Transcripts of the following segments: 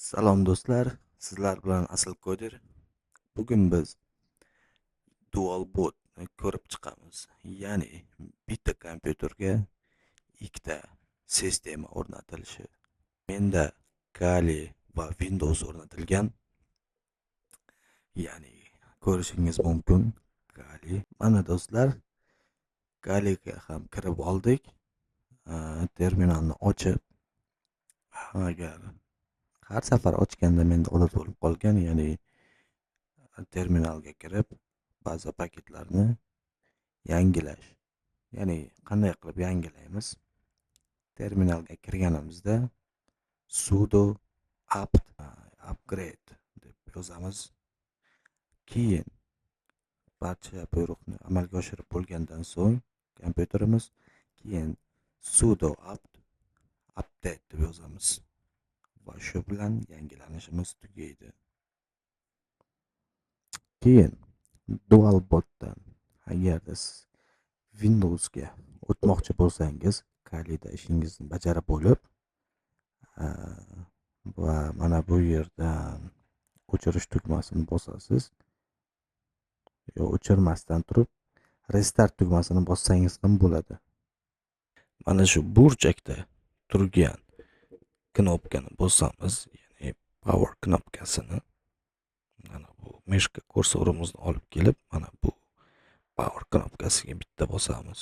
Salom do'stlar, sizlar bilan Asl Coder. Bugun biz dual boot ko'rib chiqamiz. Ya'ni bitta kompyuterga ikkita sistema o'rnatilishi. Menda Kali va Windows o'rnatilgan. Ya'ni ko'rishingiz mumkin Kali. Mana do'stlar, Kaliga ham kirib oldik. Terminalni ochib, agar har safar ochganda menda odat bo'lib qolgan, ya'ni terminalga kirib ba'zi paketlarni yangilash. Ya'ni qanday qilib yangilaymiz? Terminalga kirganimizda sudo apt upgrade deb yozamiz. Keyin barcha buyruqni amalga oshirib bo'lgandan so'ng kompyuterimiz, keyin sudo apt update deb yozamiz va shu bilan yangilanishimiz tugaydi. Keyin dual bootdan agarda siz Windowsga o'tmoqchi bo'lsangiz, Kalida ishingizni bajarib bo'lib va mana bu yerdan o'chirish tugmasini bosasiz. Yo, o'chirmasdan turib restart tugmasini bossangiz ham bo'ladi. Mana shu burchakda turgan knopkani bosamiz, ya'ni power knopkasini. Mana bu mishka kursorimizni olib kelib, mana bu power knopkasiga bitta bosamiz.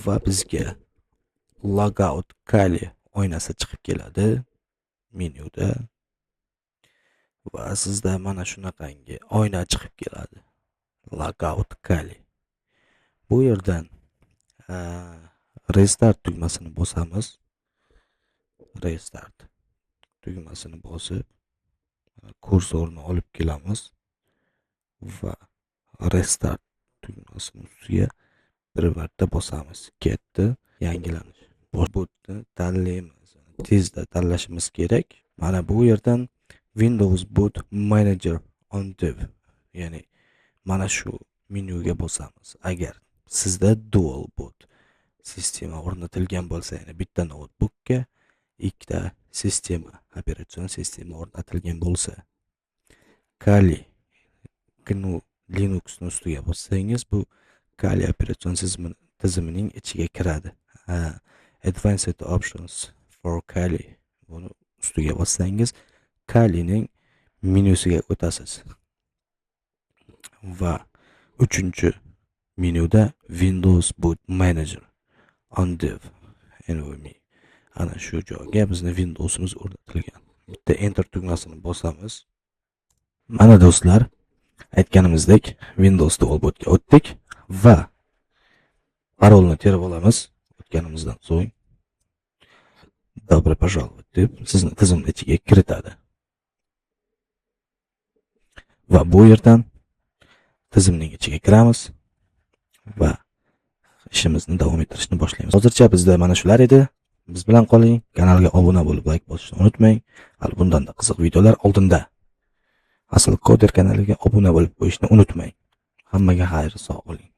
Va bizga logout Kali oynasi chiqib keladi menyuda. Va sizda mana shunaqangi oyna chiqib keladi. Logout Kali. Bu yerdan restart tugmasini bosamiz. Restart tugmasini bosib kursorni olib kelamiz va restart tugmasini ustiga bir marta bosamiz. Ketdi, yangilanish. Bootni tanlaymiz. Tezda tanlashimiz kerak. Mana bu yerdan Windows Boot Manager on Dev, ya'ni mana shu menyuga bosamiz. Agar sizda dual boot sistema o'rnatilgan bo'lsa, ya'ni bitta notebookga ikkita sistema, operatsion sistema o'rnatilgan bo'lsa, Kali GNU Linux'ni ustiga bossangiz, bu Kali operatsion tizimining ichiga kiradi. Advanced Options for Kali buni ustiga bossangiz, Kalining menyusiga o'tasiz. Va 3-menyuda Windows Boot Manager on Dev NVMe. Ana shu joyga bizning Windows'imiz o'rnatilgan. Bitta Enter tugmasini bosamiz. Mana do'stlar, aytganimizdek Windows dual bootga o'tdik va parolni terib olamiz. O'tganimizdan so'ng Добро пожаловать deb sizni tizimning ichiga kiritadi. Va bu yerdan tizimning ichiga kiramiz va ishimizni davom ettirishni boshlaymiz. Hozircha bizda mana shular edi. Biz bilan qoling. Kanalga obuna bo'lib like bosishni unutmang. Hali bundan da qiziq videolar oldinda. Asl Coder kanaliga obuna bo'lib qo'yishni unutmang. Hammaga xayr, sog' bo'ling.